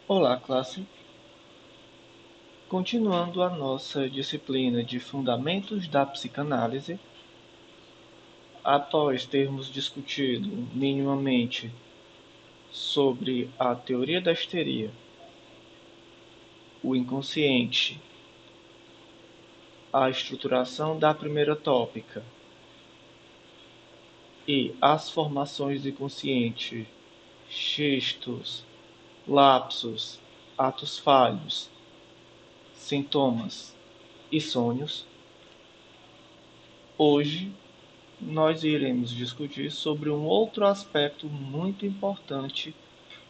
Olá, classe. Continuando a nossa disciplina de Fundamentos da Psicanálise, após termos discutido minimamente sobre a teoria da histeria, o inconsciente, a estruturação da primeira tópica e as formações do inconsciente, xistos, lapsos, atos falhos, sintomas e sonhos, hoje nós iremos discutir sobre um outro aspecto muito importante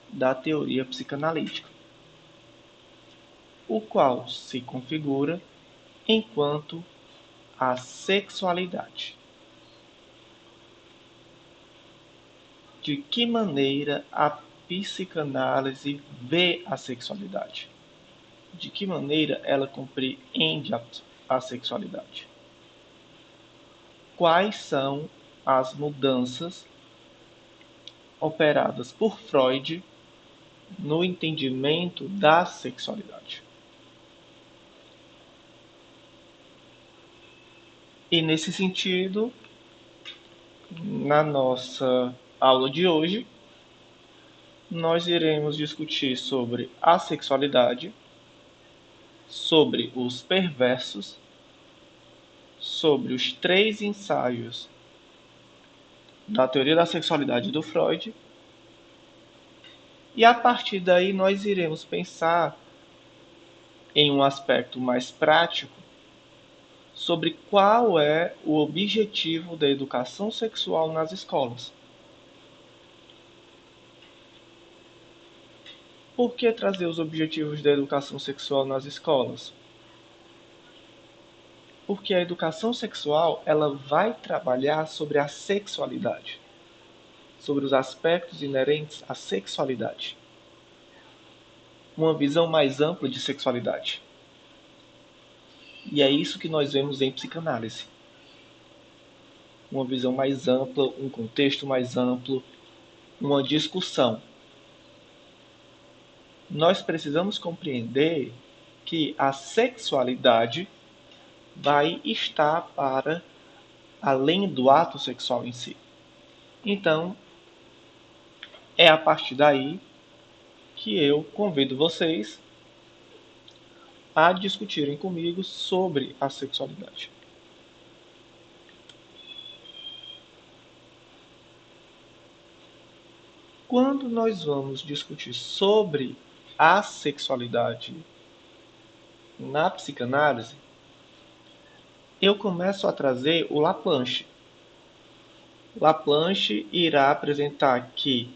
da teoria psicanalítica, o qual se configura enquanto a sexualidade. De que maneira a psicanálise vê a sexualidade? De que maneira ela compreende a sexualidade? Quais são as mudanças operadas por Freud no entendimento da sexualidade? E nesse sentido, na nossa aula de hoje, nós iremos discutir sobre a sexualidade, sobre os perversos, sobre os 3 ensaios da teoria da sexualidade do Freud, e a partir daí nós iremos pensar em um aspecto mais prático sobre qual é o objetivo da educação sexual nas escolas. Por que trazer os objetivos da educação sexual nas escolas? Porque a educação sexual ela vai trabalhar sobre a sexualidade, sobre os aspectos inerentes à sexualidade, uma visão mais ampla de sexualidade. E é isso que nós vemos em psicanálise. Uma visão mais ampla, um contexto mais amplo, uma discussão. Nós precisamos compreender que a sexualidade vai estar para além do ato sexual em si. Então, é a partir daí que eu convido vocês a discutirem comigo sobre a sexualidade. Quando nós vamos discutir sobre a sexualidade na psicanálise, eu começo a trazer o Laplanche. Laplanche irá apresentar que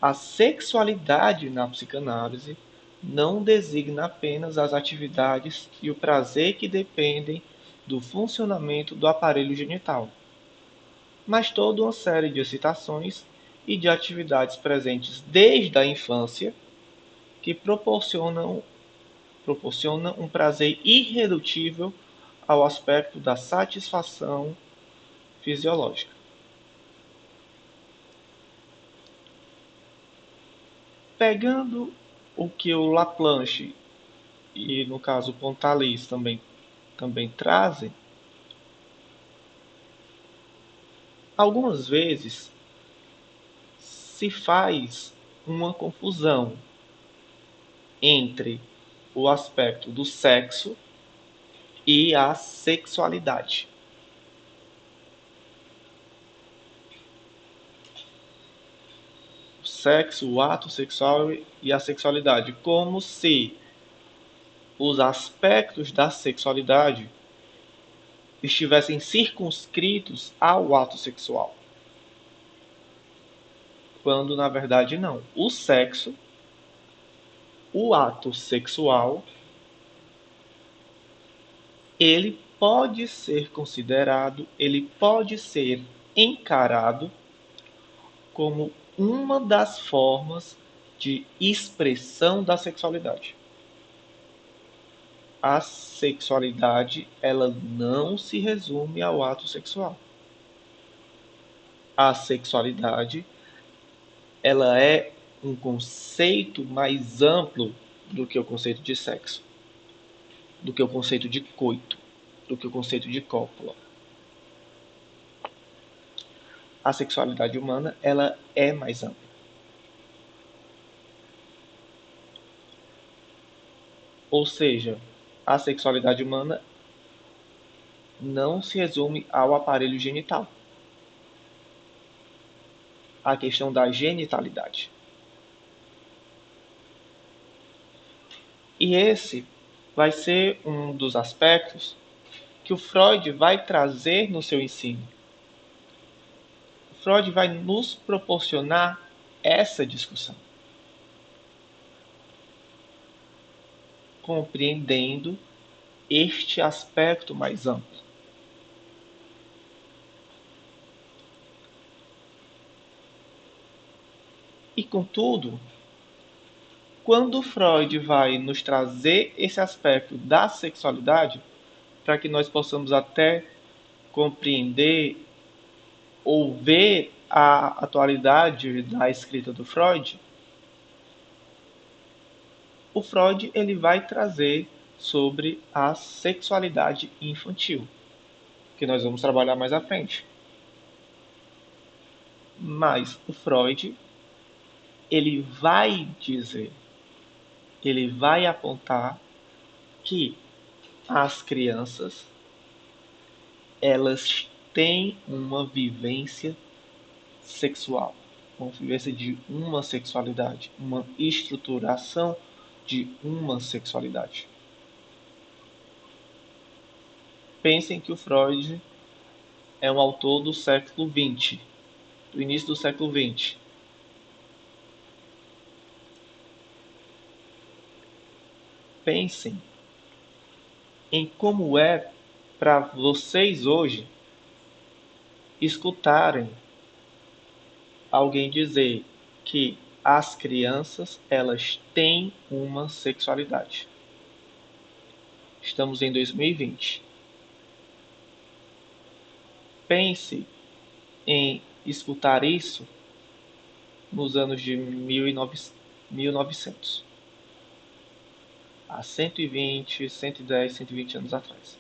a sexualidade na psicanálise não designa apenas as atividades e o prazer que dependem do funcionamento do aparelho genital, mas toda uma série de excitações e de atividades presentes desde a infância que proporcionam um prazer irredutível ao aspecto da satisfação fisiológica. Pegando o que o Laplanche e, no caso, o Pontalis também trazem, algumas vezes se faz uma confusão entre o aspecto do sexo e a sexualidade. O sexo, o ato sexual e a sexualidade, como se os aspectos da sexualidade estivessem circunscritos ao ato sexual. Quando na verdade não. O sexo, o ato sexual, ele pode ser considerado, ele pode ser encarado como uma das formas de expressão da sexualidade. A sexualidade, ela não se resume ao ato sexual. A sexualidade, ela é um conceito mais amplo do que o conceito de sexo, do que o conceito de coito, do que o conceito de cópula. A sexualidade humana, ela é mais ampla. Ou seja, a sexualidade humana não se resume ao aparelho genital, à questão da genitalidade. E esse vai ser um dos aspectos que o Freud vai trazer no seu ensino. O Freud vai nos proporcionar essa discussão, compreendendo este aspecto mais amplo. E contudo, quando Freud vai nos trazer esse aspecto da sexualidade, para que nós possamos até compreender ou ver a atualidade da escrita do Freud, o Freud ele vai trazer sobre a sexualidade infantil, que nós vamos trabalhar mais à frente. Mas o Freud ele vai dizer, ele vai apontar que as crianças elas têm uma vivência sexual, uma vivência de uma sexualidade, uma estruturação de uma sexualidade. Pensem que o Freud é um autor do século XX, do início do século XX. Pensem em como é para vocês hoje escutarem alguém dizer que as crianças elas têm uma sexualidade. Estamos em 2020. Pense em escutar isso nos anos de 1900. Há 120, 110, 120 anos atrás.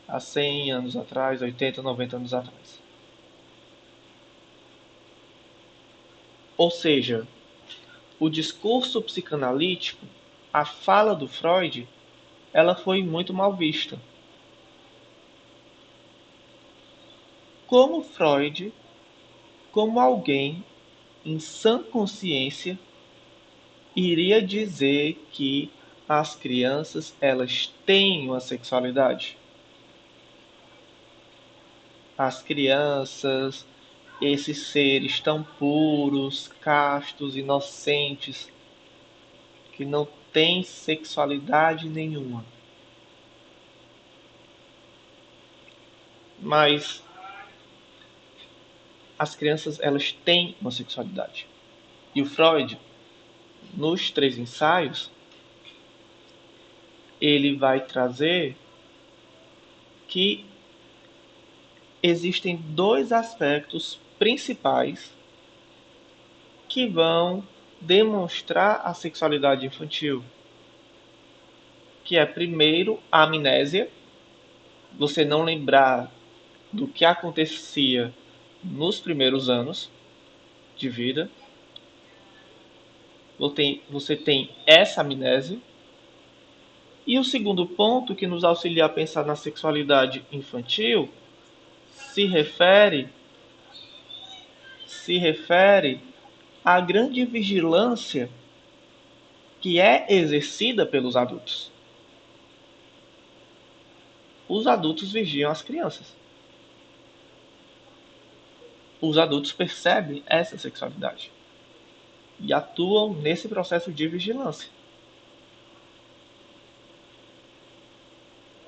Há 100 anos atrás, 80, 90 anos atrás. Ou seja, o discurso psicanalítico, a fala do Freud, ela foi muito mal vista. Como Freud, como alguém em sã consciência iria dizer que as crianças elas têm uma sexualidade? As crianças, esses seres tão puros, castos, inocentes, que não têm sexualidade nenhuma. Mas as crianças elas têm uma sexualidade. E o Freud, nos 3 ensaios, ele vai trazer que existem 2 aspectos principais que vão demonstrar a sexualidade infantil, que é primeiro a amnésia, você não lembrar do que acontecia nos primeiros anos de vida. Você tem essa amnésia. E o segundo ponto que nos auxilia a pensar na sexualidade infantil se refere à grande vigilância que é exercida pelos adultos. Os adultos vigiam as crianças. Os adultos percebem essa sexualidade e atuam nesse processo de vigilância.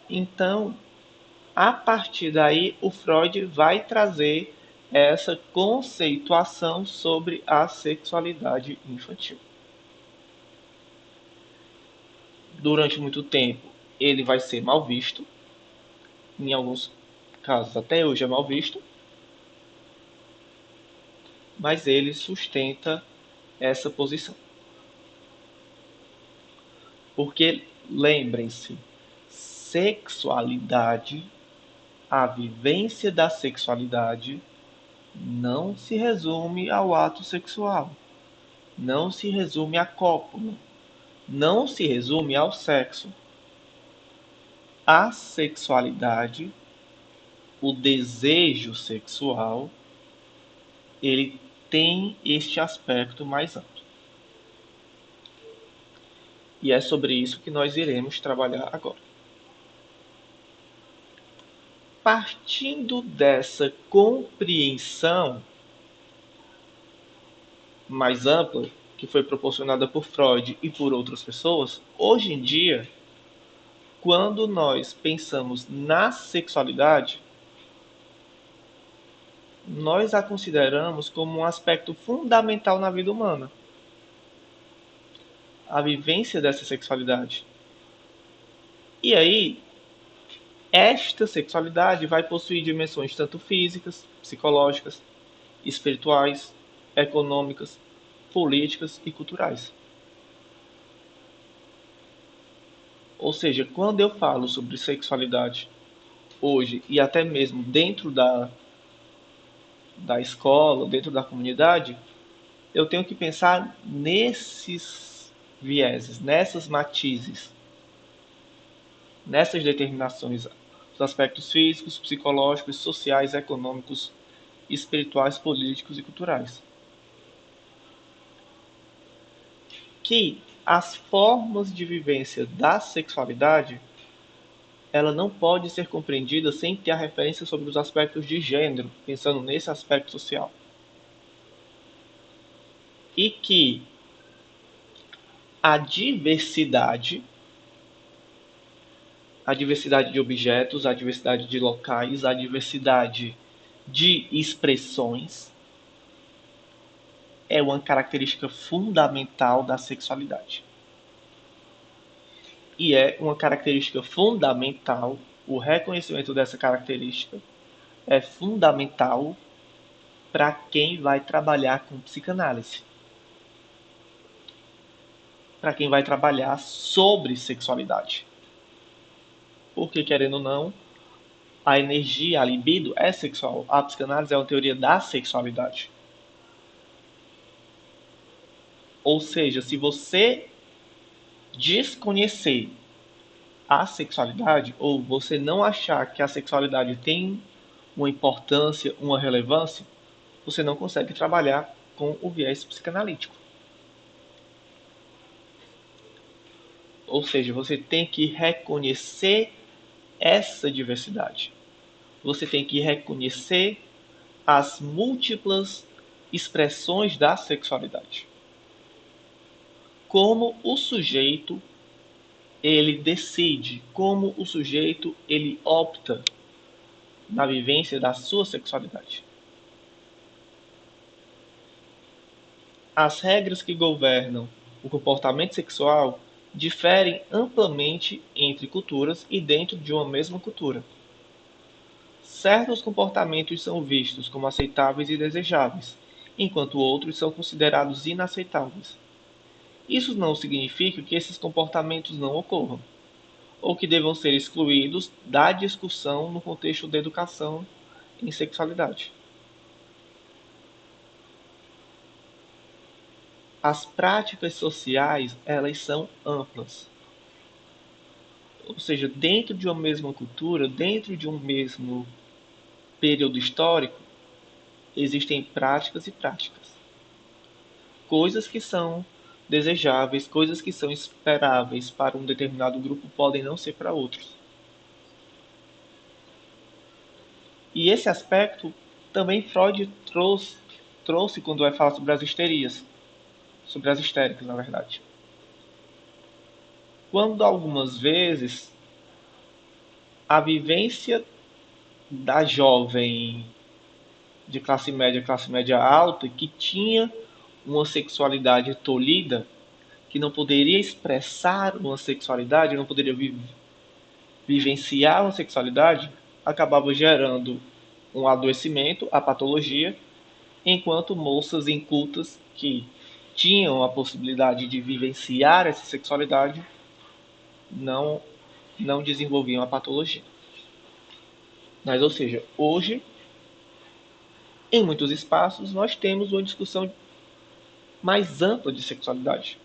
Então, a partir daí, o Freud vai trazer essa conceituação sobre a sexualidade infantil. Durante muito tempo, ele vai ser mal visto. Em alguns casos, até hoje é mal visto. mas ele sustenta essa posição. Porque, lembrem-se, sexualidade, a vivência da sexualidade, não se resume ao ato sexual, não se resume à cópula, não se resume ao sexo. A sexualidade, o desejo sexual, ele tem este aspecto mais amplo. E é sobre isso que nós iremos trabalhar agora. Partindo dessa compreensão mais ampla, que foi proporcionada por Freud e por outras pessoas, hoje em dia, quando nós pensamos na sexualidade, nós a consideramos como um aspecto fundamental na vida humana. A vivência dessa sexualidade. E aí, esta sexualidade vai possuir dimensões tanto físicas, psicológicas, espirituais, econômicas, políticas e culturais. Ou seja, quando eu falo sobre sexualidade hoje e até mesmo dentro da escola, dentro da comunidade, eu tenho que pensar nesses vieses, nessas matizes, nessas determinações, os aspectos físicos, psicológicos, sociais, econômicos, espirituais, políticos e culturais. Que as formas de vivência da sexualidade, ela não pode ser compreendida sem ter a referência sobre os aspectos de gênero, pensando nesse aspecto social. E que a diversidade de objetos, a diversidade de locais, a diversidade de expressões é uma característica fundamental da sexualidade. E é uma característica fundamental, o reconhecimento dessa característica é fundamental para quem vai trabalhar com psicanálise. Para quem vai trabalhar sobre sexualidade. Porque, querendo ou não, a energia, a libido é sexual. A psicanálise é uma teoria da sexualidade. Ou seja, se você desconhecer a sexualidade, ou você não achar que a sexualidade tem uma importância, uma relevância, você não consegue trabalhar com o viés psicanalítico. Ou seja, você tem que reconhecer essa diversidade. Você tem que reconhecer as múltiplas expressões da sexualidade. Como o sujeito ele decide, como o sujeito ele opta na vivência da sua sexualidade. As regras que governam o comportamento sexual diferem amplamente entre culturas e dentro de uma mesma cultura. Certos comportamentos são vistos como aceitáveis e desejáveis, enquanto outros são considerados inaceitáveis. Isso não significa que esses comportamentos não ocorram, ou que devam ser excluídos da discussão no contexto da educação em sexualidade. As práticas sociais, elas são amplas. Ou seja, dentro de uma mesma cultura, dentro de um mesmo período histórico, existem práticas e práticas. Coisas que são desejáveis, coisas que são esperáveis para um determinado grupo podem não ser para outros. E esse aspecto também Freud trouxe quando vai falar sobre as histerias, sobre as histéricas, na verdade. Quando algumas vezes a vivência da jovem de classe média alta, que tinha uma sexualidade tolhida, que não poderia expressar uma sexualidade, não poderia vivenciar uma sexualidade, acabava gerando um adoecimento, a patologia, enquanto moças incultas que tinham a possibilidade de vivenciar essa sexualidade não, não desenvolviam a patologia. Mas, ou seja, hoje, em muitos espaços, nós temos uma discussão mais ampla de sexualidade.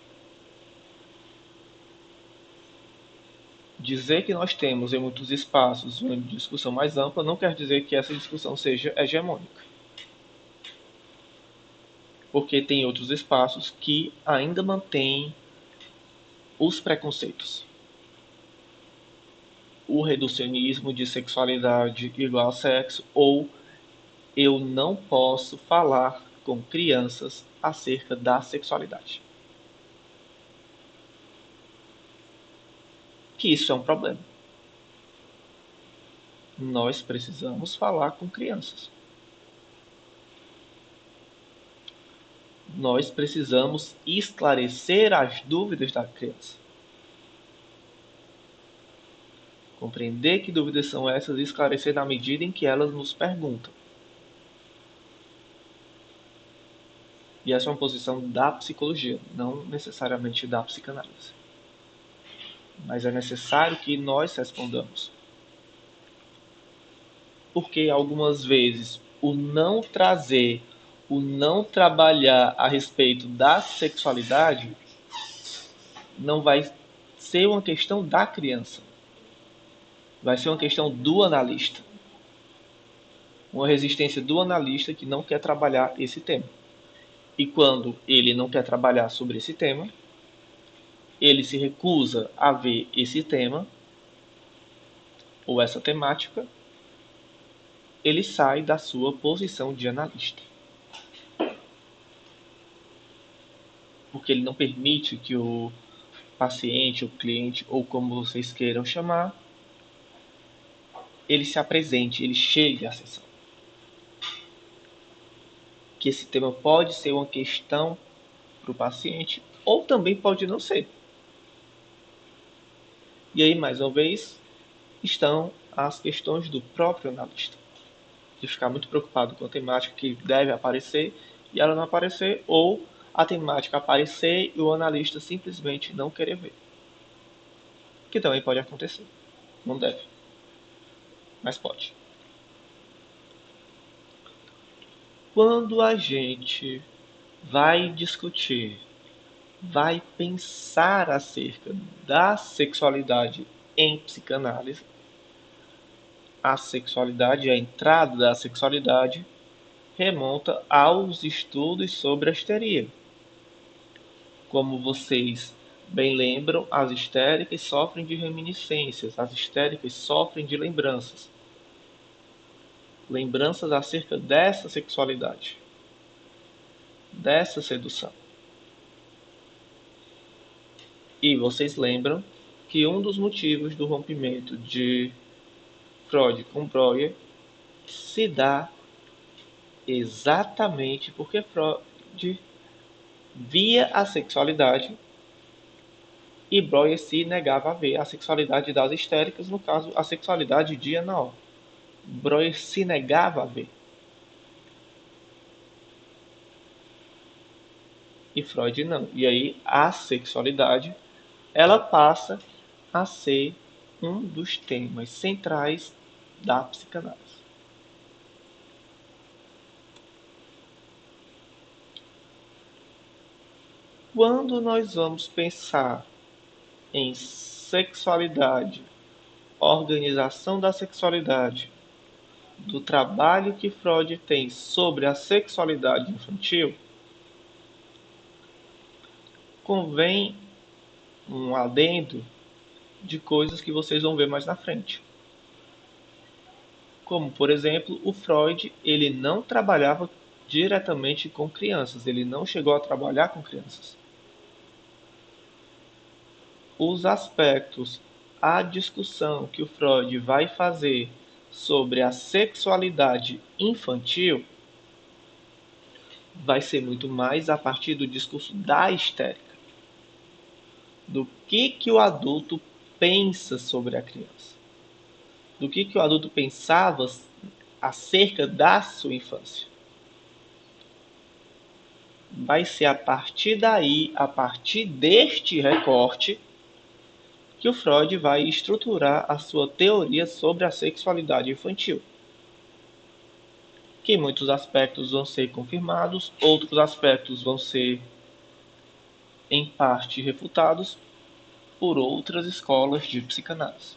Dizer que nós temos em muitos espaços uma discussão mais ampla não quer dizer que essa discussão seja hegemônica. Porque tem outros espaços que ainda mantêm os preconceitos. O reducionismo de sexualidade igual a sexo, ou eu não posso falar com crianças acerca da sexualidade. Que isso é um problema. Nós precisamos falar com crianças. Nós precisamos esclarecer as dúvidas da criança. Compreender que dúvidas são essas e esclarecer na medida em que elas nos perguntam. E essa é uma posição da psicologia, não necessariamente da psicanálise. Mas é necessário que nós respondamos. Porque algumas vezes o não trazer, o não trabalhar a respeito da sexualidade não vai ser uma questão da criança. Vai ser uma questão do analista. Uma resistência do analista que não quer trabalhar esse tema. E quando ele não quer trabalhar sobre esse tema, ele se recusa a ver esse tema ou essa temática, ele sai da sua posição de analista. Porque ele não permite que o paciente, o cliente, ou como vocês queiram chamar, ele se apresente, ele chegue à sessão. Que esse tema pode ser uma questão para o paciente, ou também pode não ser. E aí, mais uma vez, estão as questões do próprio analista. De ficar muito preocupado com a temática que deve aparecer e ela não aparecer, ou a temática aparecer e o analista simplesmente não querer ver. Que também pode acontecer. Não deve, mas pode. Quando a gente vai discutir, vai pensar acerca da sexualidade em psicanálise, a sexualidade, a entrada da sexualidade, remonta aos estudos sobre a histeria. Como vocês bem lembram, as histéricas sofrem de reminiscências, as histéricas sofrem de lembranças. Lembranças acerca dessa sexualidade, dessa sedução. E vocês lembram que um dos motivos do rompimento de Freud com Breuer se dá exatamente porque Freud via a sexualidade e Breuer se negava a ver a sexualidade das histéricas, no caso, a sexualidade de Anaol. Breuer se negava a ver. E Freud não. E aí a sexualidade, ela passa a ser um dos temas centrais da psicanálise. Quando nós vamos pensar em sexualidade, organização da sexualidade, do trabalho que Freud tem sobre a sexualidade infantil, convém um adendo de coisas que vocês vão ver mais na frente. Como, por exemplo, o Freud, ele não trabalhava diretamente com crianças, ele não chegou a trabalhar com crianças. Os aspectos, a discussão que o Freud vai fazer sobre a sexualidade infantil vai ser muito mais a partir do discurso da histérica. Do que o adulto pensa sobre a criança. Do que o adulto pensava acerca da sua infância. vai ser a partir daí, a partir deste recorte, que o Freud vai estruturar a sua teoria sobre a sexualidade infantil. Que muitos aspectos vão ser confirmados, outros aspectos vão ser, em parte, refutados por outras escolas de psicanálise.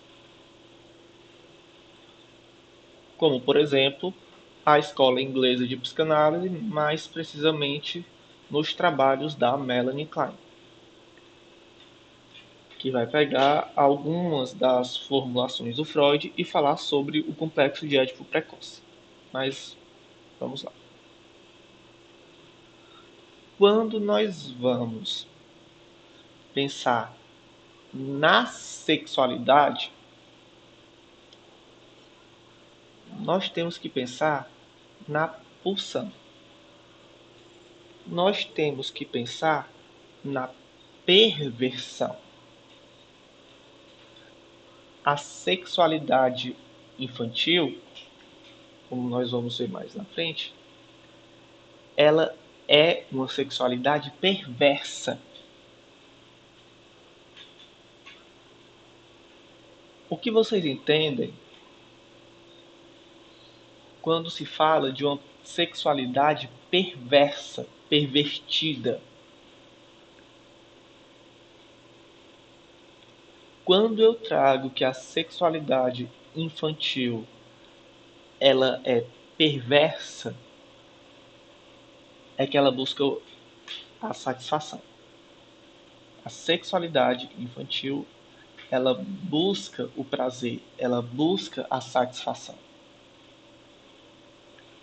Como, por exemplo, a escola inglesa de psicanálise, mais precisamente nos trabalhos da Melanie Klein, que vai pegar algumas das formulações do Freud e falar sobre o complexo de Édipo precoce. Mas vamos lá. Quando nós vamos pensar na sexualidade, nós temos que pensar na pulsão. Nós temos que pensar na perversão. A sexualidade infantil, como nós vamos ver mais na frente, ela é uma sexualidade perversa. O que vocês entendem quando se fala de uma sexualidade perversa, pervertida? Quando eu trago que a sexualidade infantil ela é perversa, é que ela busca a satisfação. A sexualidade infantil, ela busca o prazer, ela busca a satisfação.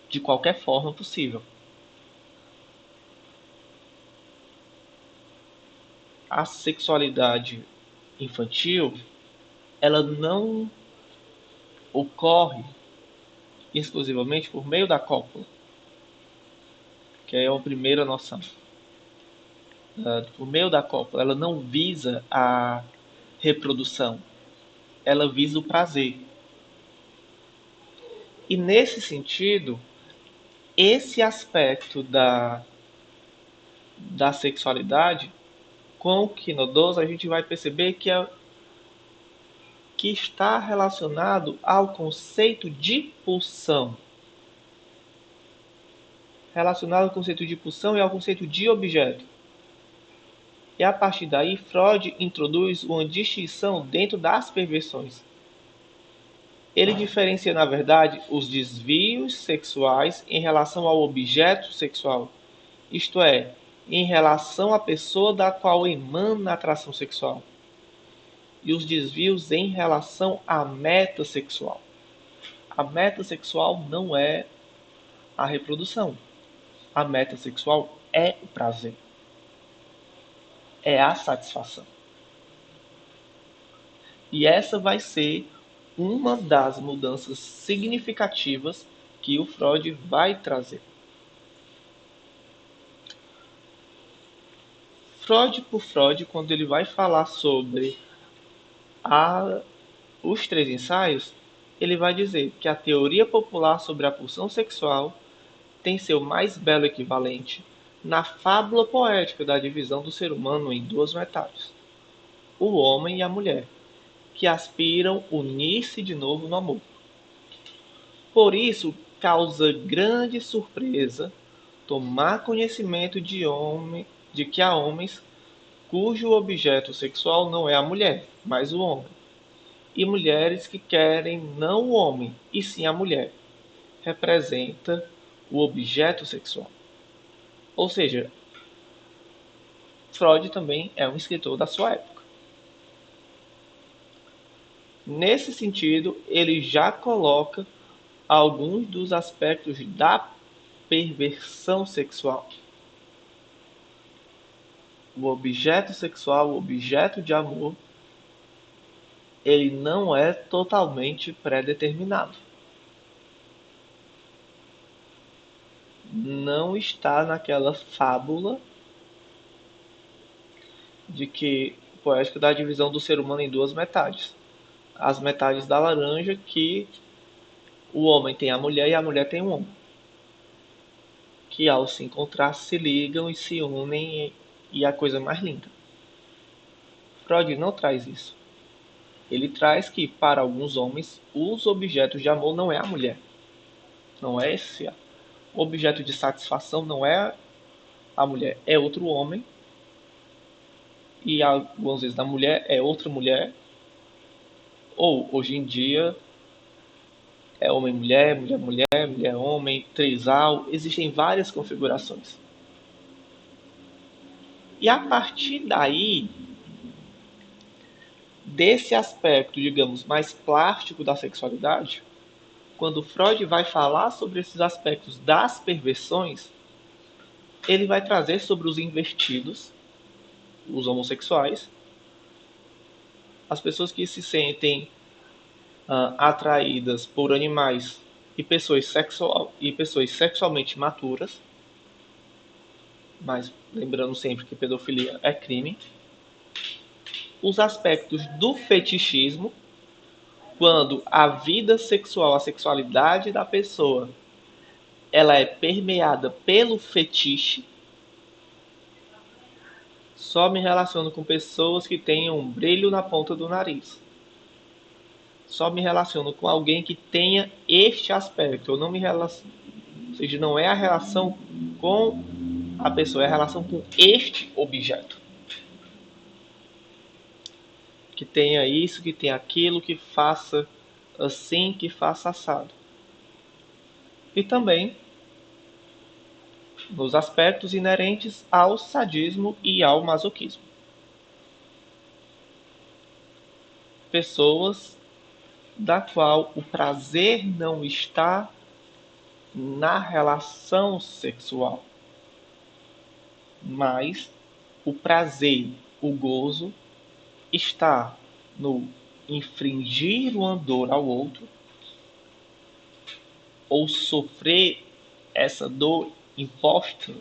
De qualquer forma possível. A sexualidade infantil, ela não ocorre exclusivamente por meio da cópula, que é a primeira noção. Por meio da cópula, ela não visa a reprodução, ela visa o prazer. E nesse sentido, esse aspecto da sexualidade, com o quinodoso, a gente vai perceber que está relacionado ao conceito de pulsão. Relacionado ao conceito de pulsão e ao conceito de objeto. E a partir daí, Freud introduz uma distinção dentro das perversões. Ele diferencia, na verdade, os desvios sexuais em relação ao objeto sexual, isto é, em relação à pessoa da qual emana a atração sexual, e os desvios em relação à meta sexual. A meta sexual não é a reprodução. A meta sexual é o prazer. É a satisfação. E essa vai ser uma das mudanças significativas que o Freud vai trazer. Freud por Freud, quando ele vai falar sobre os 3 ensaios, ele vai dizer que a teoria popular sobre a pulsão sexual tem seu mais belo equivalente na fábula poética da divisão do ser humano em 2 metades, o homem e a mulher, que aspiram unir-se de novo no amor. Por isso, causa grande surpresa tomar conhecimento de que há homens cujo objeto sexual não é a mulher, mas o homem, e mulheres que querem não o homem, e sim a mulher, representa o objeto sexual. Ou seja, Freud também é um escritor da sua época. Nesse sentido, ele já coloca alguns dos aspectos da perversão sexual. O objeto sexual, o objeto de amor, ele não é totalmente pré-determinado. Não está naquela fábula de que poética da divisão do ser humano em 2 metades. As metades da laranja, que o homem tem a mulher e a mulher tem o homem. que ao se encontrar se ligam e se unem e é a coisa mais linda. Freud não traz isso. Ele traz que, para alguns homens, os objetos de amor não é a mulher. Não é esse. O objeto de satisfação não é a mulher, é outro homem. E algumas vezes a mulher é outra mulher. Ou, hoje em dia, é homem-mulher, mulher-mulher, mulher-homem, trisal. Existem várias configurações. E a partir daí, desse aspecto, digamos, mais plástico da sexualidade, quando Freud vai falar sobre esses aspectos das perversões, ele vai trazer sobre os invertidos, os homossexuais, as pessoas que se sentem atraídas por animais e pessoas sexualmente maturas, mas lembrando sempre que pedofilia é crime, os aspectos do fetichismo, quando a vida sexual, a sexualidade da pessoa, ela é permeada pelo fetiche. Só me relaciono com pessoas que tenham um brilho na ponta do nariz. Só me relaciono com alguém que tenha este aspecto. Eu não me relaciono, ou seja, não é a relação com a pessoa, é a relação com este objeto. Que tenha isso, que tenha aquilo, que faça assim, que faça assado. E também nos aspectos inerentes ao sadismo e ao masoquismo. Pessoas da qual o prazer não está na relação sexual, mas o prazer, o gozo, está no infringir o andor ao outro ou sofrer essa dor imposta,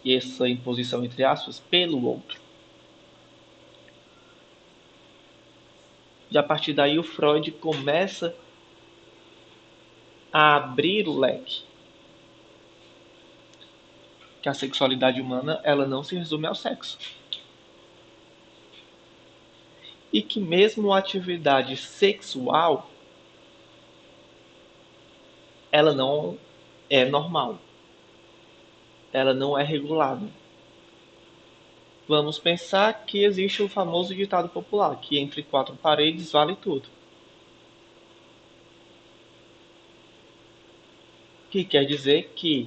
e essa imposição entre aspas, pelo outro. E a partir daí o Freud começa a abrir o leque. Que a sexualidade humana ela não se resume ao sexo. E que mesmo a atividade sexual ela não é normal. Ela não é regulada. Vamos pensar que existe o famoso ditado popular, que entre quatro paredes vale tudo. Que quer dizer que,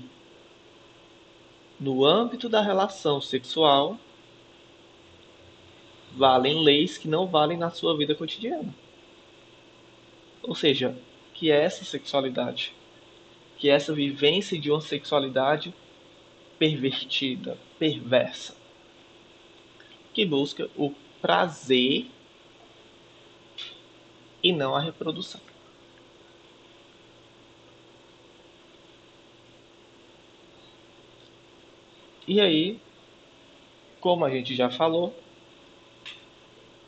no âmbito da relação sexual, valem leis que não valem na sua vida cotidiana. Ou seja, que essa sexualidade, que essa vivência de uma sexualidade pervertida, perversa, que busca o prazer e não a reprodução. E aí, como a gente já falou,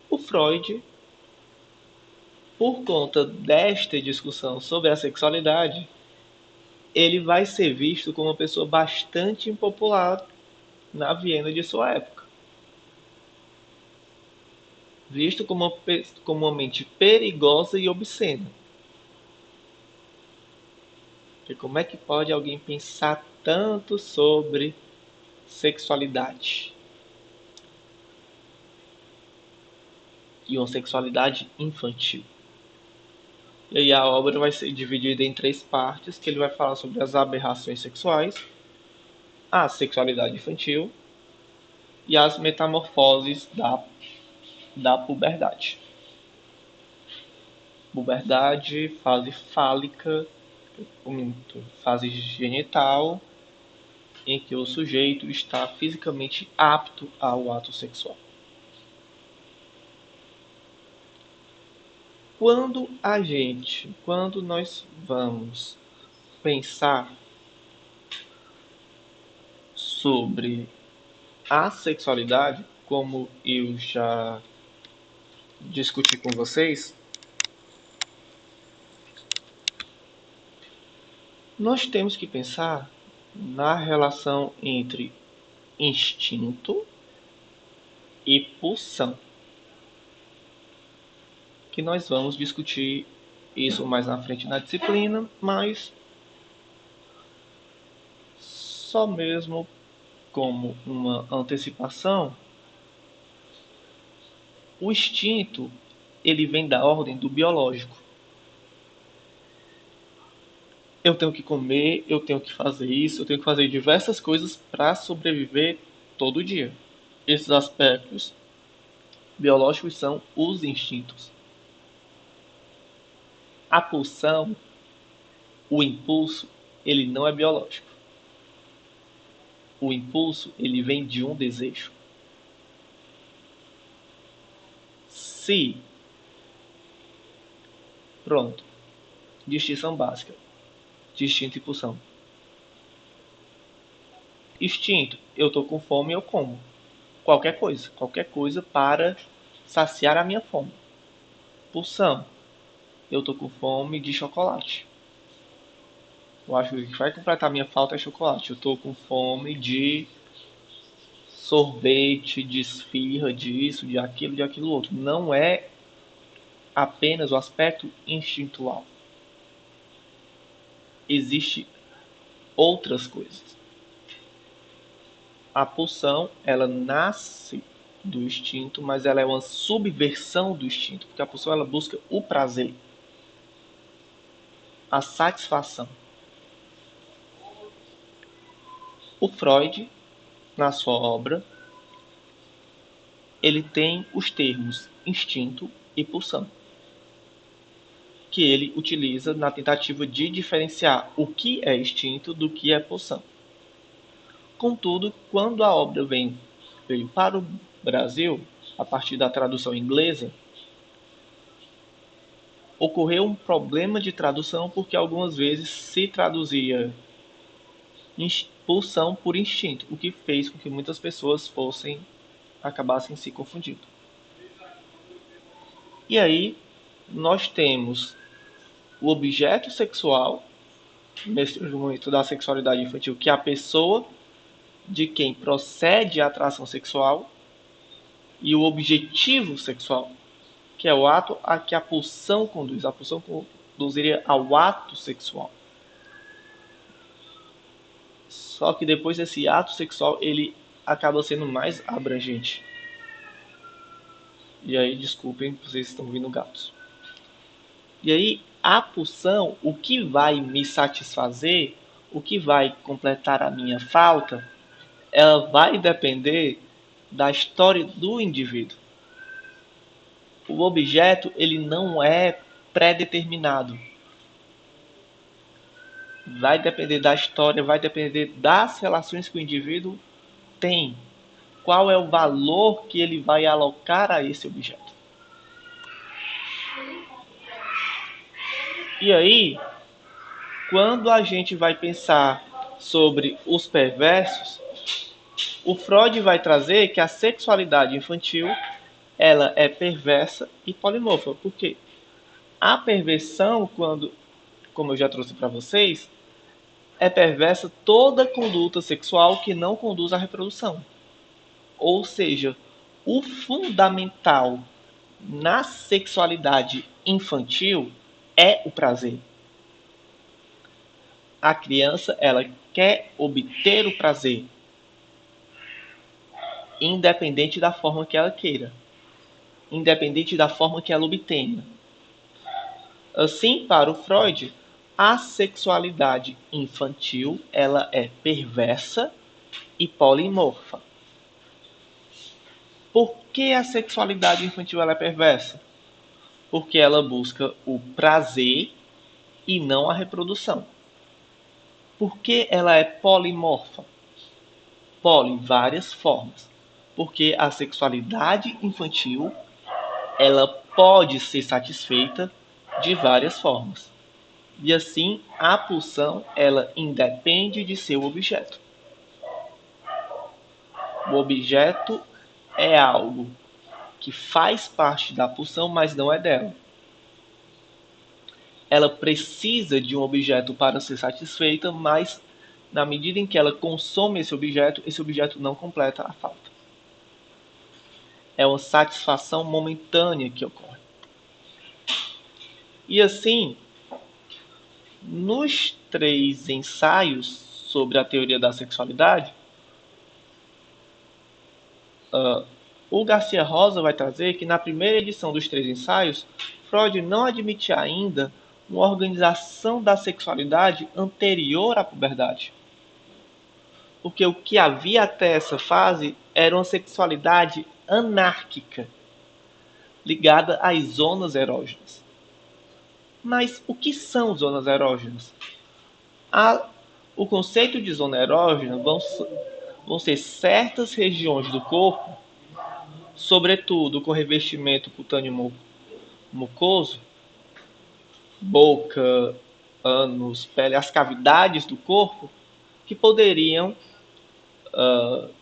o Freud, por conta desta discussão sobre a sexualidade, ele vai ser visto como uma pessoa bastante impopular na Viena de sua época. Visto como uma mente perigosa e obscena. Porque como é que pode alguém pensar tanto sobre sexualidade? E uma sexualidade infantil. E aí a obra vai ser dividida em três partes, que ele vai falar sobre as aberrações sexuais, a sexualidade infantil e as metamorfoses da puberdade. Puberdade, fase fálica, fase genital, em que o sujeito está fisicamente apto ao ato sexual. Quando nós vamos pensar sobre a sexualidade, como eu já discuti com vocês, nós temos que pensar na relação entre instinto e pulsão, que nós vamos discutir isso mais na frente na disciplina, mas só mesmo como uma antecipação, o instinto ele vem da ordem do biológico. Eu tenho que comer, eu tenho que fazer isso, eu tenho que fazer diversas coisas para sobreviver todo dia. Esses aspectos biológicos são os instintos. A pulsão, o impulso, ele não é biológico. O impulso, ele vem de um desejo. Se, pronto, distinção básica de instinto e pulsão. Instinto, eu estou com fome, eu como. Qualquer coisa para saciar a minha fome. Pulsão, eu estou com fome de chocolate. Eu acho que o que vai completar a minha falta é chocolate. Eu estou com fome de sorvete, de esfirra, disso, de aquilo outro. Não é apenas o aspecto instintual. Existem outras coisas. A pulsão, ela nasce do instinto, mas ela é uma subversão do instinto, porque a pulsão ela busca o prazer, a satisfação. O Freud, na sua obra, ele tem os termos instinto e pulsão, que ele utiliza na tentativa de diferenciar o que é instinto do que é pulsão. Contudo, quando a obra veio para o Brasil, a partir da tradução inglesa, ocorreu um problema de tradução porque algumas vezes se traduzia pulsão por instinto, o que fez com que muitas pessoas acabassem se confundindo. E aí nós temos o objeto sexual, nesse momento da sexualidade infantil, que é a pessoa de quem procede a atração sexual, e o objetivo sexual, que é o ato a que a pulsão conduz. A pulsão conduziria ao ato sexual. Só que depois desse ato sexual, ele acaba sendo mais abrangente. E aí, desculpem, vocês estão ouvindo gatos. E aí, a pulsão, o que vai me satisfazer, o que vai completar a minha falta, ela vai depender da história do indivíduo. O objeto, ele não é pré-determinado. Vai depender da história, vai depender das relações que o indivíduo tem. Qual é o valor que ele vai alocar a esse objeto. E aí, quando a gente vai pensar sobre os perversos, o Freud vai trazer que a sexualidade infantil ela é perversa e polimorfa. Por quê? A perversão, como eu já trouxe para vocês, é perversa toda conduta sexual que não conduz à reprodução. Ou seja, o fundamental na sexualidade infantil é o prazer. A criança, ela quer obter o prazer, independente da forma que ela queira, independente da forma que ela obtenha. Assim, para o Freud, a sexualidade infantil, ela é perversa e polimorfa. Por que a sexualidade infantil ela é perversa? Porque ela busca o prazer e não a reprodução. Por que ela é polimorfa? Poli, várias formas. Porque a sexualidade infantil ela pode ser satisfeita de várias formas. E assim, a pulsão ela independe de seu objeto. O objeto é algo que faz parte da pulsão, mas não é dela. Ela precisa de um objeto para ser satisfeita, mas na medida em que ela consome esse objeto não completa a falta. É uma satisfação momentânea que ocorre. E assim, nos 3 ensaios sobre a teoria da sexualidade, o Garcia Rosa vai trazer que na primeira edição dos 3 ensaios, Freud não admitia ainda uma organização da sexualidade anterior à puberdade. Porque o que havia até essa fase era uma sexualidade anárquica, ligada às zonas erógenas. Mas o que são zonas erógenas? O conceito de zona erógena vão ser certas regiões do corpo, sobretudo com revestimento cutâneo mucoso, boca, ânus, pele, as cavidades do corpo, que poderiam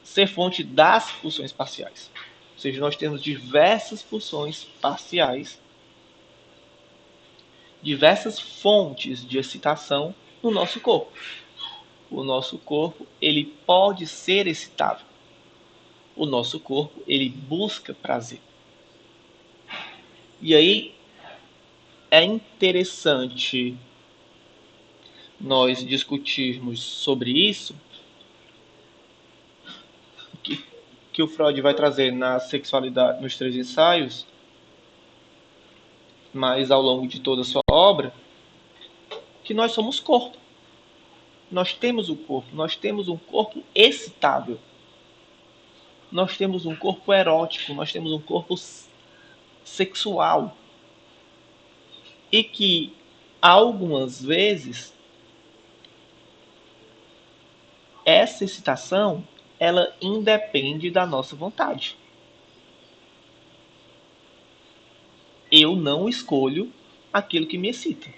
ser fonte das pulsões parciais. Ou seja, nós temos diversas pulsões parciais, diversas fontes de excitação no nosso corpo. O nosso corpo, ele pode ser excitável. O nosso corpo, ele busca prazer. E aí é interessante nós discutirmos sobre isso, que o Freud vai trazer na sexualidade, nos 3 ensaios, mas ao longo de toda a sua obra, que nós somos corpo. Nós temos o corpo, nós temos um corpo excitável. Nós temos um corpo erótico, nós temos um corpo sexual. E que, algumas vezes, essa excitação, ela independe da nossa vontade. Eu não escolho aquilo que me excita.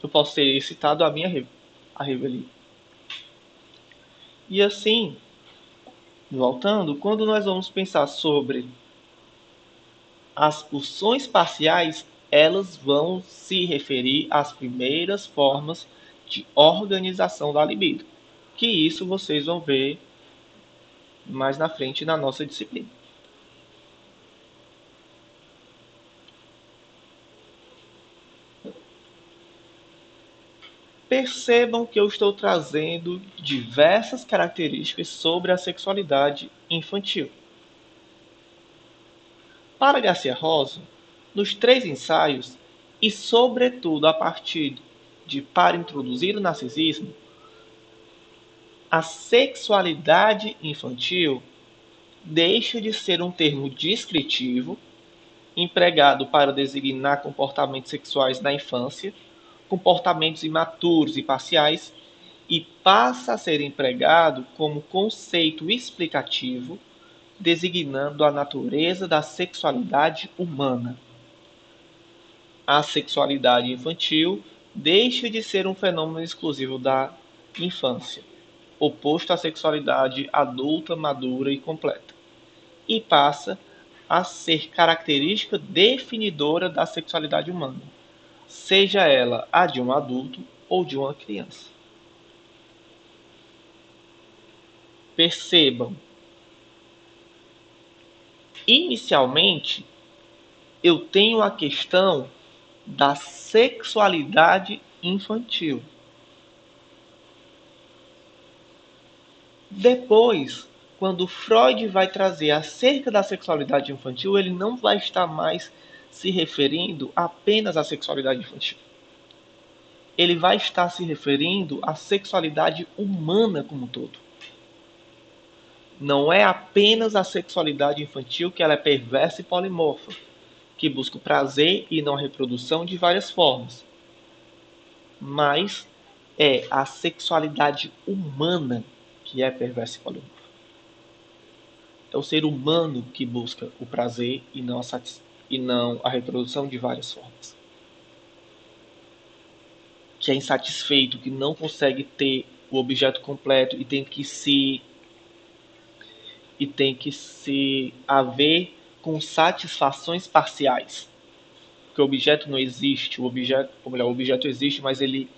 Eu posso ser excitado à minha revelia. E assim, voltando, quando nós vamos pensar sobre as pulsões parciais, elas vão se referir às primeiras formas de organização da libido. Que isso vocês vão ver mais na frente na nossa disciplina. Percebam que eu estou trazendo diversas características sobre a sexualidade infantil. Para Garcia Rosa, nos 3 ensaios, e sobretudo a partir de Para Introduzir o Narcisismo, a sexualidade infantil deixa de ser um termo descritivo, empregado para designar comportamentos sexuais na infância, comportamentos imaturos e parciais, e passa a ser empregado como conceito explicativo, designando a natureza da sexualidade humana. A sexualidade infantil deixa de ser um fenômeno exclusivo da infância, oposto à sexualidade adulta, madura e completa, e passa a ser característica definidora da sexualidade humana, seja ela a de um adulto ou de uma criança. Percebam, inicialmente, eu tenho a questão da sexualidade infantil. Depois, quando Freud vai trazer acerca da sexualidade infantil, ele não vai estar mais se referindo apenas à sexualidade infantil. Ele vai estar se referindo à sexualidade humana como um todo. Não é apenas a sexualidade infantil que ela é perversa e polimorfa, que busca o prazer e não a reprodução de várias formas. Mas é a sexualidade humana que é perversa e polimorfa. É o ser humano que busca o prazer e não a reprodução de várias formas. Que é insatisfeito, que não consegue ter o objeto completo e tem que se haver com satisfações parciais. Porque o objeto não existe, o objeto existe, mas ele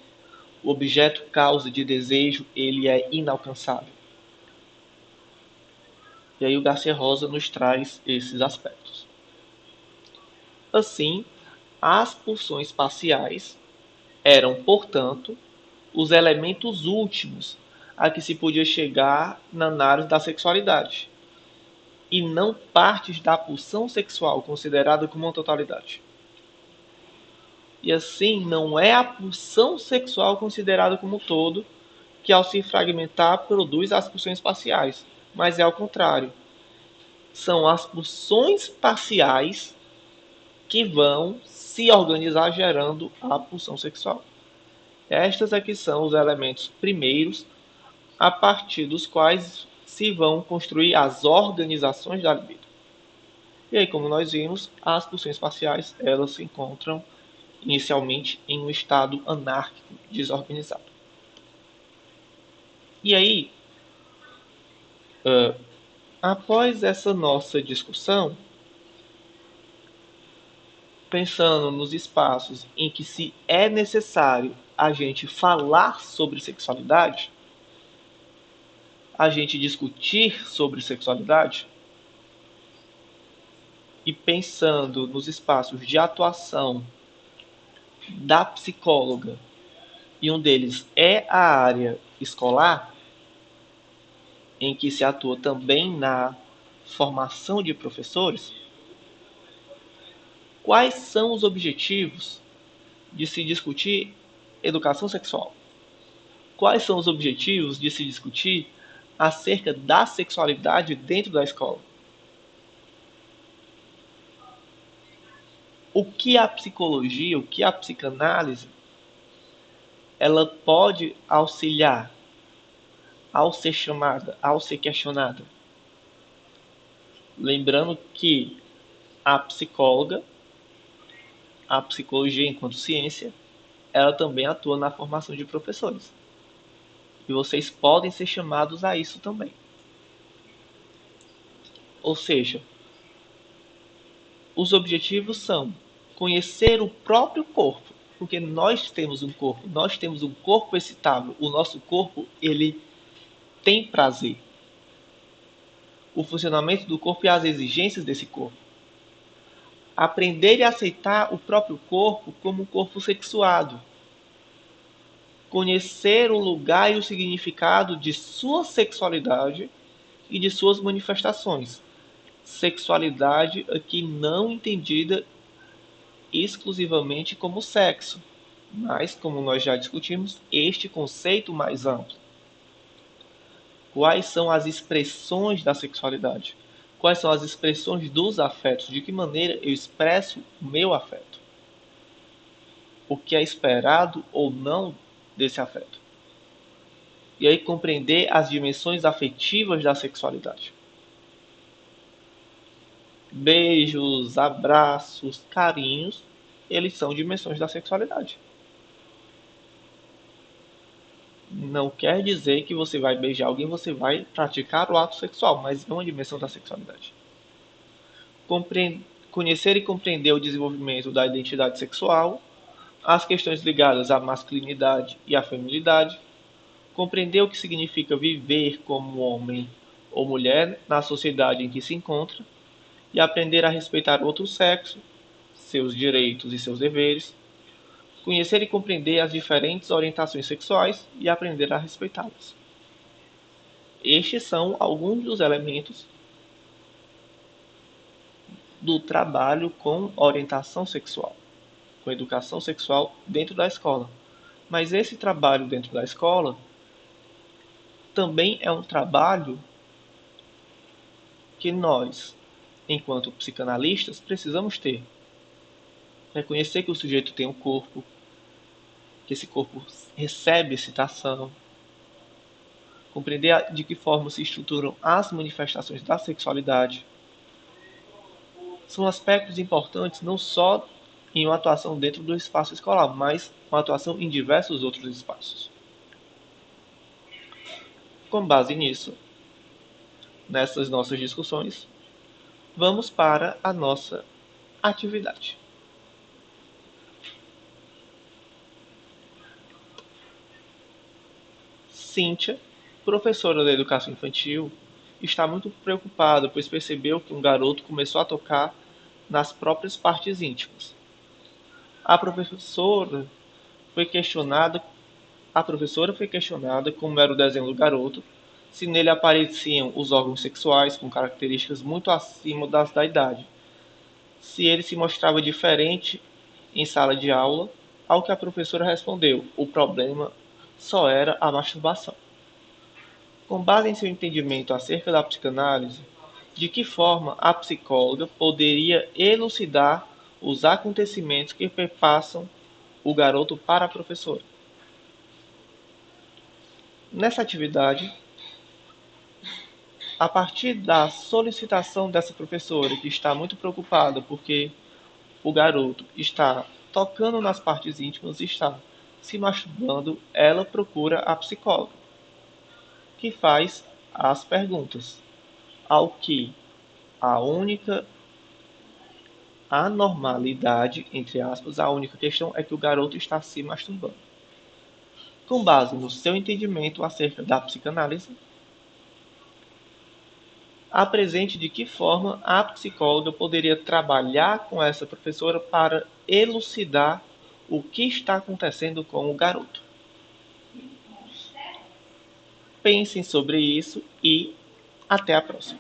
o objeto causa de desejo, ele é inalcançável. E aí o Garcia Rosa nos traz esses aspectos. Assim, as pulsões parciais eram, portanto, os elementos últimos a que se podia chegar na análise da sexualidade, e não partes da pulsão sexual considerada como uma totalidade. E assim, não é a pulsão sexual considerada como um todo que, ao se fragmentar, produz as pulsões parciais, mas é ao contrário. São as pulsões parciais que vão se organizar gerando a pulsão sexual. Estas aqui são os elementos primeiros a partir dos quais se vão construir as organizações da libido. E aí, como nós vimos, as pulsões parciais elas se encontram inicialmente em um estado anárquico, desorganizado. E aí, após essa nossa discussão, pensando nos espaços em que se é necessário a gente falar sobre sexualidade, a gente discutir sobre sexualidade, e pensando nos espaços de atuação da psicóloga, e um deles é a área escolar, em que se atua também na formação de professores, quais são os objetivos de se discutir educação sexual? Quais são os objetivos de se discutir acerca da sexualidade dentro da escola? O que a psicologia, o que a psicanálise, ela pode auxiliar ao ser chamada, ao ser questionada? Lembrando que a psicóloga, a psicologia enquanto ciência, ela também atua na formação de professores. E vocês podem ser chamados a isso também. Ou seja, os objetivos são conhecer o próprio corpo, porque nós temos um corpo excitável, o nosso corpo ele tem prazer. O funcionamento do corpo e as exigências desse corpo. Aprender e aceitar o próprio corpo como um corpo sexuado. Conhecer o lugar e o significado de sua sexualidade e de suas manifestações. Sexualidade aqui não entendida exclusivamente como sexo, mas, como nós já discutimos, este conceito mais amplo. Quais são as expressões da sexualidade? Quais são as expressões dos afetos? De que maneira eu expresso o meu afeto? O que é esperado ou não desse afeto? E aí compreender as dimensões afetivas da sexualidade. Beijos, abraços, carinhos, eles são dimensões da sexualidade. Não quer dizer que você vai beijar alguém, você vai praticar o ato sexual, mas é uma dimensão da sexualidade. Conhecer e compreender o desenvolvimento da identidade sexual, as questões ligadas à masculinidade e à feminilidade, compreender o que significa viver como homem ou mulher na sociedade em que se encontra e aprender a respeitar o outro sexo, seus direitos e seus deveres, conhecer e compreender as diferentes orientações sexuais e aprender a respeitá-las. Estes são alguns dos elementos do trabalho com orientação sexual, com educação sexual dentro da escola. Mas esse trabalho dentro da escola também é um trabalho que nós, enquanto psicanalistas, precisamos ter. Reconhecer que o sujeito tem um corpo, que esse corpo recebe excitação, compreender de que forma se estruturam as manifestações da sexualidade. São aspectos importantes não só em uma atuação dentro do espaço escolar, mas uma atuação em diversos outros espaços. Com base nisso, nessas nossas discussões, vamos para a nossa atividade. Cíntia, professora da educação infantil, está muito preocupada, pois percebeu que um garoto começou a tocar nas próprias partes íntimas. A professora foi questionada, a professora foi questionada como era o desenho do garoto, se nele apareciam os órgãos sexuais com características muito acima das da idade, se ele se mostrava diferente em sala de aula, ao que a professora respondeu: o problema só era a masturbação. Com base em seu entendimento acerca da psicanálise, de que forma a psicóloga poderia elucidar os acontecimentos que perpassam o garoto para a professora? Nessa atividade, a partir da solicitação dessa professora, que está muito preocupada porque o garoto está tocando nas partes íntimas e está se masturbando, ela procura a psicóloga, que faz as perguntas, ao que a única anormalidade, entre aspas, a única questão é que o garoto está se masturbando. Com base no seu entendimento acerca da psicanálise, apresente de que forma a psicóloga poderia trabalhar com essa professora para elucidar o que está acontecendo com o garoto. Pensem sobre isso e até a próxima.